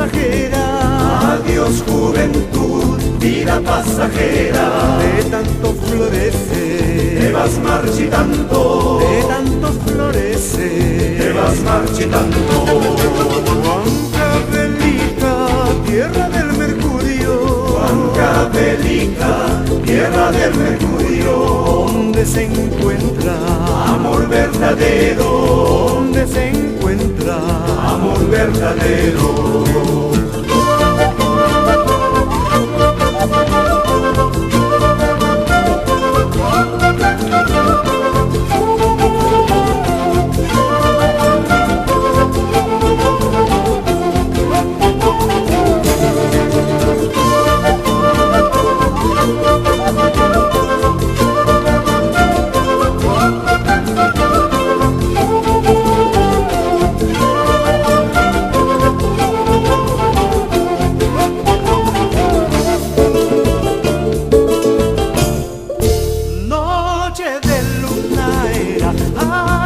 pasajera. Adiós juventud, vida pasajera. De tanto florecer, Te vas marchitando. de tanto florecer, Te vas marchitando. Huancavelica, tierra del mercurio. Huancavelica, tierra del mercurio. Donde se encuentra Amor verdadero, donde se encuentra amor verdadero. noche de luna era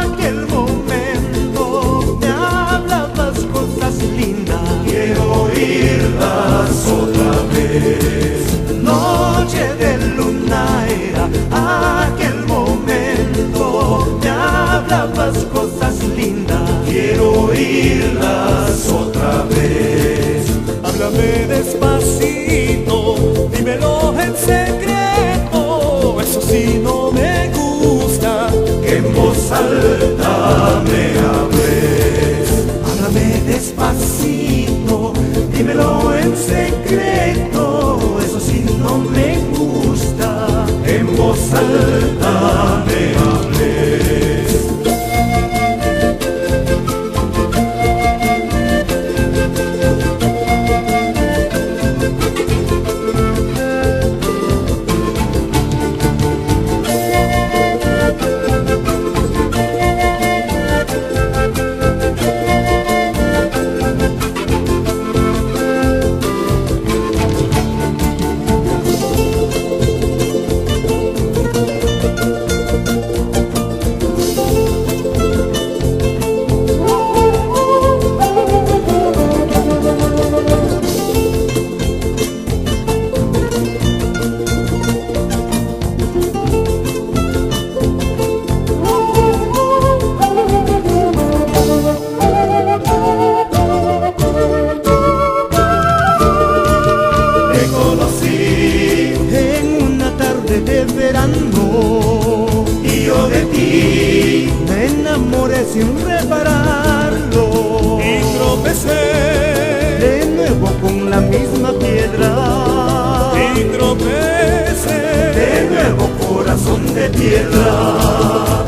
aquel momento. Me hablabas cosas lindas, Quiero oírlas otra vez. noche de luna era aquel momento. Me hablabas cosas lindas, Quiero oírlas otra vez. háblame despacito, dímelo en secreto. Eso sí no me gusta, Que en voz alta me hables. háblame despacito, dímelo en secreto. Eso sí no me gusta, En voz alta me hables. Te conocí en una tarde de verano. y yo de ti Me enamoré sin repararlo y tropecé. de nuevo con la misma piedra. Y tropecé. De nuevo corazón de piedra.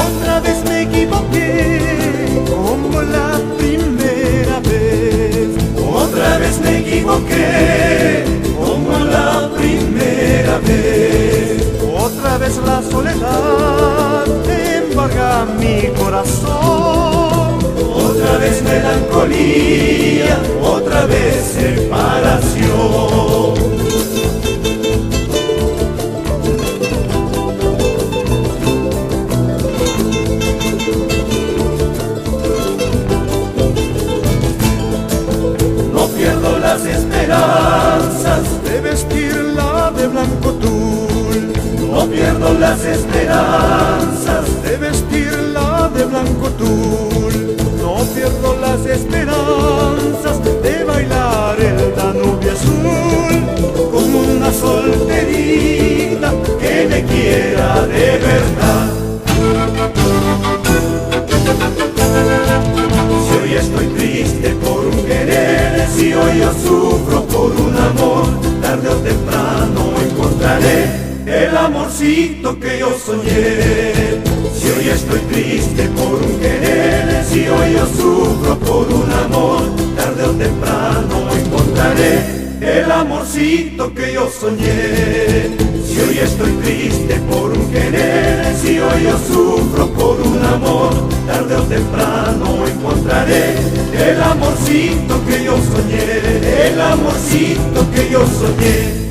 Otra vez me equivoqué como la primera vez. Otra vez me equivoqué como la primera vez. Otra vez la soledad embarga mi corazón. Otra vez melancolía, otra vez separación. No pierdo las esperanzas, De vestirla de blanco tul, no pierdo las esperanzas, de vestirla de blanco tul. No pierdo las esperanzas de bailar el Danubio azul. como una solterita que me quiera de verdad. Si hoy estoy triste por un querer, si hoy yo sufro por un amor, tarde o temprano encontraré el amorcito que yo soñé. Si hoy estoy triste por un querer, si hoy yo sufro por un amor, tarde o temprano encontraré el amorcito que yo soñé. Si hoy estoy triste por un querer, si hoy yo sufro por un amor, tarde o temprano encontraré el amorcito que yo soñé, el amorcito que yo soñé.